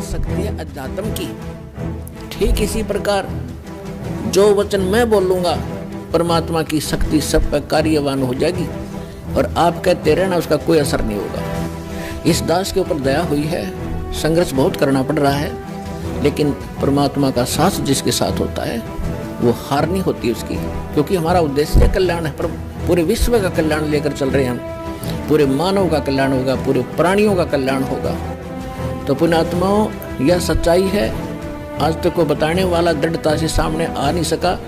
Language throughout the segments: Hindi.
शक्ति है अध्यात्म की। ठीक इसी प्रकार जो वचन मैं बोलूंगा परमात्मा की शक्ति सब पर कार्यवान हो जाएगी और आप कहते रहना उसका कोई असर नहीं होगा। इस दास के ऊपर दया हुई है। संघर्ष बहुत करना पड़ रहा है, लेकिन परमात्मा का साथ जिसके साथ होता है वो हार नहीं होती उसकी, क्योंकि हमारा उद्देश्य कल्याण है। पर पूरे विश्व का कल्याण लेकर चल रहे हैं हम। पूरे मानव का कल्याण होगा, पूरे प्राणियों का कल्याण होगा। तो पुण्यात्माओं, यह सच्चाई है। आज तक को बताने वाला दृढ़ता से सामने आ नहीं सका।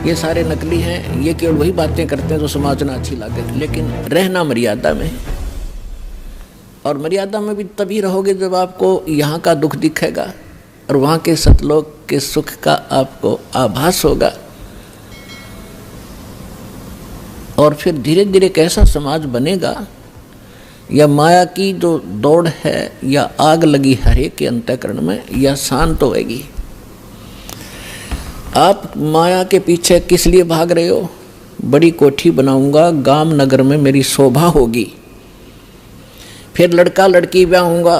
ये सारे नकली हैं, ये केवल वही बातें करते हैं जो समाज में अच्छी लगे, लेकिन रहना मर्यादा में। और मर्यादा में भी तभी रहोगे जब आपको यहाँ का दुख दिखेगा और वहाँ के सतलोक के सुख का आपको आभास होगा। और फिर धीरे धीरे कैसा समाज बनेगा। या माया की जो दौड़ है या आग लगी हरेक के अंतःकरण में, यह शांत होएगी। आप माया के पीछे किस लिए भाग रहे हो? बड़ी कोठी बनाऊंगा, गांव नगर में मेरी शोभा होगी, फिर लड़का लड़की ब्याह होऊंगा,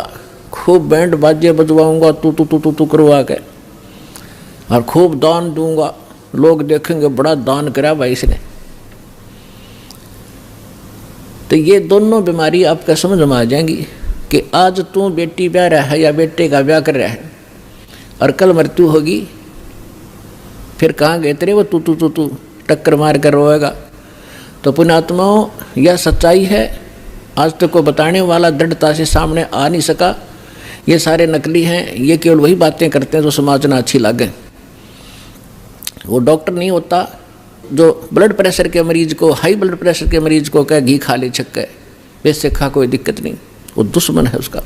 खूब बैंड बाजे बजवाऊंगा तू तू तू तू तू करवा के, और खूब दान दूंगा, लोग देखेंगे बड़ा दान करा भाई इसने। तो ये दोनों बीमारी आपका समझ में आ जाएंगी कि आज तू बेटी ब्याह रहा है या बेटे का ब्याह कर रहा है और कल मृत्यु होगी, फिर कहाँ गए तेरे वो तू तू तू तू टक्कर मार कर रोएगा। तो पुण्यात्माओं, यह सच्चाई है। आज तक को बताने वाला दृढ़ता से सामने आ नहीं सका। ये सारे नकली हैं, ये केवल वही बातें करते हैं जो समाज में अच्छी लगे। वो डॉक्टर नहीं होता जो ब्लड प्रेशर के मरीज को, हाई ब्लड प्रेशर के मरीज को कहे घी खा ले छक्के, वैसे खा कोई दिक्कत नहीं, वो दुश्मन है उसका।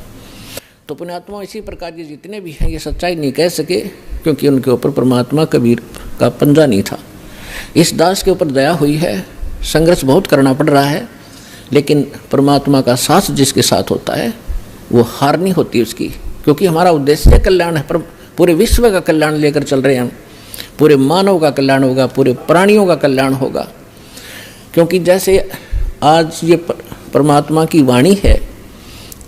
तो पुण्यात्मा इसी प्रकार के जितने भी हैं ये सच्चाई नहीं कह सके, क्योंकि उनके ऊपर परमात्मा कबीर का पंजा नहीं था। इस दास के ऊपर दया हुई है। संघर्ष बहुत करना पड़ रहा है, लेकिन परमात्मा का साथ जिसके साथ होता है वो हार नहीं होती उसकी, क्योंकि हमारा उद्देश्य कल्याण है। पर पूरे विश्व का कल्याण लेकर चल रहे हैं हम। पूरे मानव का कल्याण होगा, पूरे प्राणियों का कल्याण होगा। क्योंकि जैसे आज ये परमात्मा की वाणी है,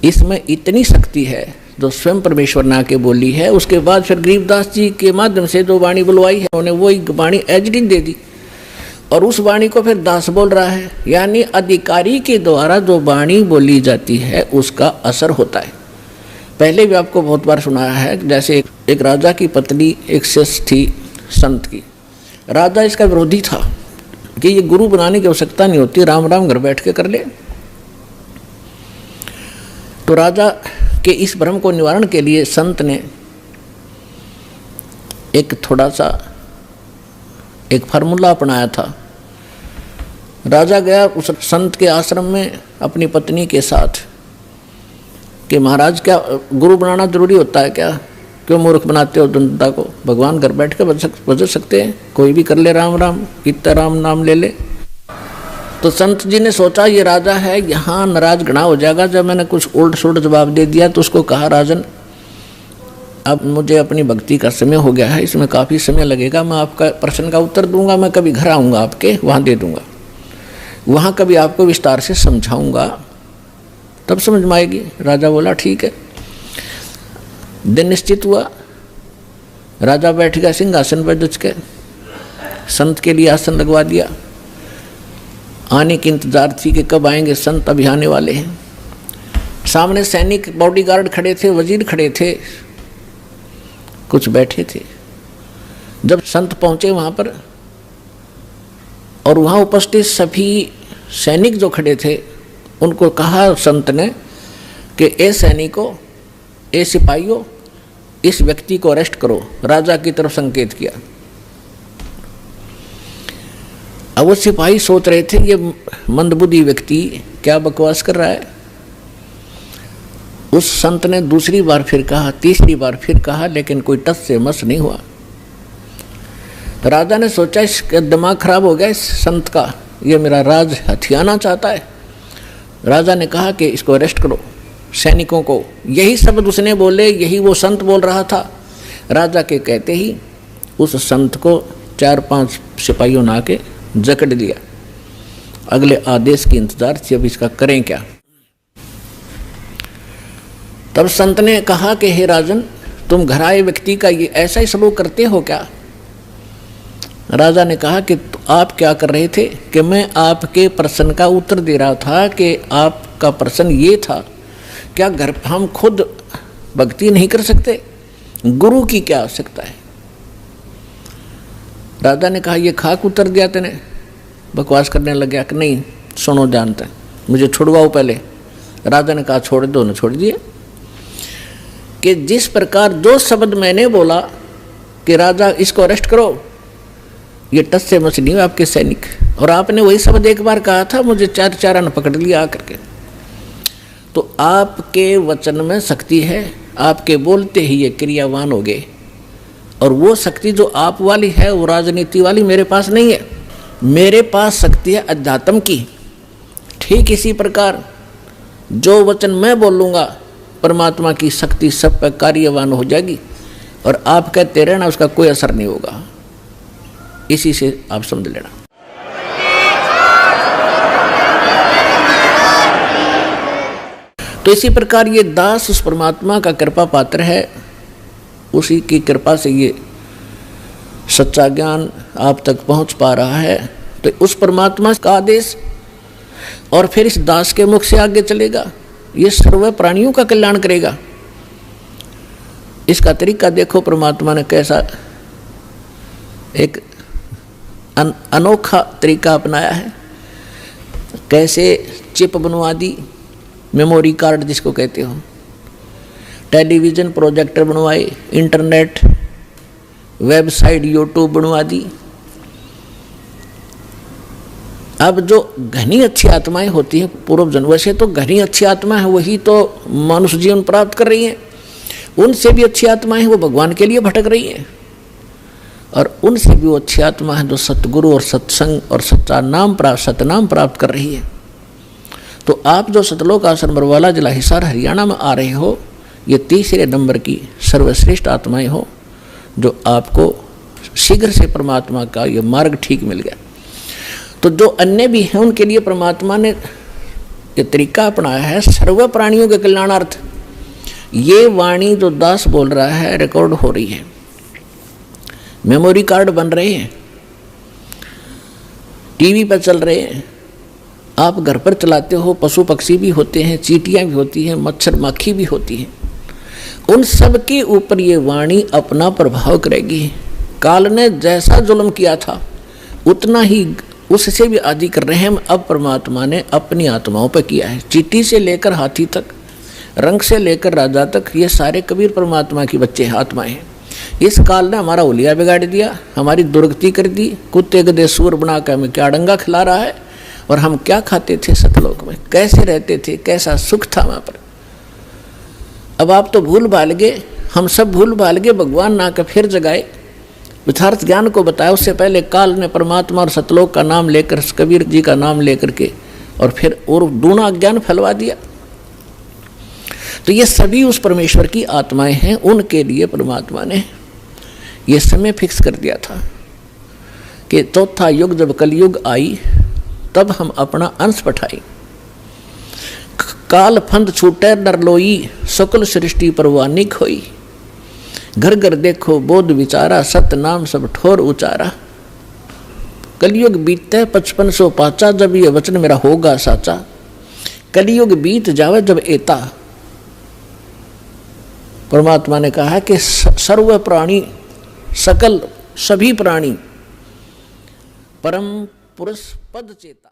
इसमें इतनी शक्ति है जो स्वयं परमेश्वर ने आके बोली है। उसके बाद फिर गरीबदास जी के माध्यम से जो वाणी बुलवाई है उन्हें वही वाणी एजडी दे दी, और उस वाणी को फिर दास बोल रहा है। यानी अधिकारी के द्वारा जो वाणी बोली जाती है उसका असर होता है। पहले भी आपको बहुत बार सुनाया है, जैसे एक राजा की पत्नी एक शिष्य थी संत की। राजा इसका विरोधी था कि ये गुरु बनाने की आवश्यकता नहीं होती, राम राम घर बैठ के कर ले। तो राजा के इस भ्रम को निवारण के लिए संत ने एक थोड़ा सा एक फार्मूला अपनाया था। राजा गया उस संत के आश्रम में अपनी पत्नी के साथ कि महाराज क्या गुरु बनाना जरूरी होता है क्या? क्यों मूर्ख बनाते हो जनता को? भगवान घर बैठ के बज सकते हैं, कोई भी कर ले राम राम, कितना राम नाम ले ले। तो संत जी ने सोचा ये राजा है, यहाँ नाराज घना हो जाएगा जब मैंने कुछ उल्ट सुल्ट जवाब दे दिया। तो उसको कहा, राजन अब मुझे अपनी भक्ति का समय हो गया है, इसमें काफ़ी समय लगेगा, मैं आपका प्रश्न का उत्तर दूंगा, मैं कभी घर आऊँगा आपके, वहाँ दे दूंगा, वहाँ कभी आपको विस्तार से समझाऊंगा, तब समझ में आएगी। राजा बोला ठीक है। दिन निश्चित हुआ, राजा बैठ गया सिंहासन पर जच के, संत के लिए आसन लगवा दिया। आने की इंतजार थी कि कब आएंगे संत, अभी आने वाले हैं। सामने सैनिक बॉडीगार्ड खड़े थे, वजीर खड़े थे, कुछ बैठे थे। जब संत पहुंचे वहां पर और वहां उपस्थित सभी सैनिक जो खड़े थे उनको कहा संत ने कि ए सैनिकों, ए सिपाहियों, इस व्यक्ति को अरेस्ट करो। राजा की तरफ संकेत किया। अब वो सिपाही सोच रहे थे ये मंदबुद्धि व्यक्ति क्या बकवास कर रहा है। उस संत ने दूसरी बार फिर कहा, तीसरी बार फिर कहा, लेकिन कोई टस से मस नहीं हुआ। तो राजा ने सोचा इसका दिमाग खराब हो गया इस संत का, ये मेरा राज हथियाना चाहता है। राजा ने कहा कि इसको अरेस्ट करो, सैनिकों को। यही शब्द उसने बोले, यही वो संत बोल रहा था। राजा के कहते ही उस संत को 4-5 सिपाहियों ने आके जकड़ दिया। अगले आदेश की इंतजार थी, अब इसका करें क्या। तब संत ने कहा कि हे राजन, तुम घर आए व्यक्ति का ये ऐसा ही सलूक करते हो क्या? राजा ने कहा कि आप क्या कर रहे थे? कि मैं आपके प्रश्न का उत्तर दे रहा था कि आपका प्रश्न ये था, क्या घर हम खुद भक्ति नहीं कर सकते? गुरु की क्या आवश्यकता है? राजा ने कहा ये खाक उत्तर दिया तेने। बकवास करने लग गया कि नहीं सुनो जानते मुझे छुड़वाओ पहले। राजा ने कहा छोड़ दो, न छोड़ दिए। कि जिस प्रकार जो शब्द मैंने बोला कि राजा इसको अरेस्ट करो, ये टस से मस नहीं आपके सैनिक, और आपने वही शब्द एक बार कहा था, मुझे चार चारा न पकड़ लिया आकर के। तो आपके वचन में शक्ति है, आपके बोलते ही ये क्रियावान हो गए, और वो शक्ति जो आप वाली है वो राजनीति वाली मेरे पास नहीं है। मेरे पास शक्ति है अध्यात्म की। ठीक इसी प्रकार जो वचन मैं बोलूँगा परमात्मा की शक्ति सब पर कार्यवान हो जाएगी, और आप कहते रहना उसका कोई असर नहीं होगा। इसी से आप समझ लेना। तो इसी प्रकार ये दास उस परमात्मा का कृपा पात्र है, उसी की कृपा से ये सच्चा ज्ञान आप तक पहुंच पा रहा है। तो उस परमात्मा का आदेश और फिर इस दास के मुख से आगे चलेगा, ये सर्व प्राणियों का कल्याण करेगा। इसका तरीका देखो, परमात्मा ने कैसा एक अनोखा तरीका अपनाया है। कैसे चिप बनवा दी, मेमोरी कार्ड जिसको कहते हो, टेलीविज़न प्रोजेक्टर बनवाए, इंटरनेट वेबसाइट यूट्यूब बनवा दी। अब जो घनी अच्छी आत्माएं होती हैं पूर्व जन्म, वैसे तो घनी अच्छी आत्मा है वही तो मनुष्य जीवन प्राप्त कर रही हैं, उनसे भी अच्छी आत्माएं वो भगवान के लिए भटक रही हैं, और उनसे भी वो अच्छी आत्मा है जो सतगुरु और सत्संग और सच्चा नाम प्राप्त सतनाम प्राप्त कर रही है। तो आप जो सतलोक आश्रम बरवाला जिला हिसार हरियाणा में आ रहे हो, ये तीसरे नंबर की सर्वश्रेष्ठ आत्माएं हो, जो आपको शीघ्र से परमात्मा का ये मार्ग ठीक मिल गया। तो जो अन्य भी हैं उनके लिए परमात्मा ने ये तरीका अपनाया है सर्व प्राणियों के कल्याणार्थ। ये वाणी जो दास बोल रहा है रिकॉर्ड हो रही है, मेमोरी कार्ड बन रहे हैं, टीवी पर चल रहे हैं, आप घर पर चलाते हो, पशु पक्षी भी होते हैं, चींटियां भी होती हैं, मच्छर माखी भी होती हैं, उन सब के ऊपर ये वाणी अपना प्रभाव करेगी। काल ने जैसा जुल्म किया था उतना ही उससे भी अधिक रहम अब परमात्मा ने अपनी आत्माओं पर किया है। चींटी से लेकर हाथी तक, रंग से लेकर राजा तक, ये सारे कबीर परमात्मा की बच्चे आत्माएं हैं। इस काल ने हमारा उलिया बिगाड़ दिया, हमारी दुर्गति कर दी, कुत्ते गधे सूर बना कर हमें क्या डंगा खिला रहा है, और हम क्या खाते थे सतलोक में, कैसे रहते थे, कैसा सुख था वहाँ पर। अब आप तो भूल भाल गए, हम सब भूल भाल गए, भगवान ना कर फिर जगाए, यथार्थ ज्ञान को बताया। उससे पहले काल ने परमात्मा और सतलोक का नाम लेकर, कबीर जी का नाम लेकर के, और फिर और दूना ज्ञान फैलवा दिया। तो ये सभी उस परमेश्वर की आत्माएं हैं, उनके लिए परमात्मा ने ये समय फिक्स कर दिया था कि चौथा युग जब कलयुग आई तब हम अपना अंश पठाई। काल फंद छूटे नर लोई, सकल सृष्टि परवानिक होई। घर घर देखो बोध विचारा, सत नाम सब ठोर उचारा। कलयुग बीतते 5500 पाचा, जब ये वचन मेरा होगा साचा। कलयुग बीत जावे जब एता। परमात्मा ने कहा है कि सर्व प्राणी, सकल सभी प्राणी परम पुरुष पद चेता।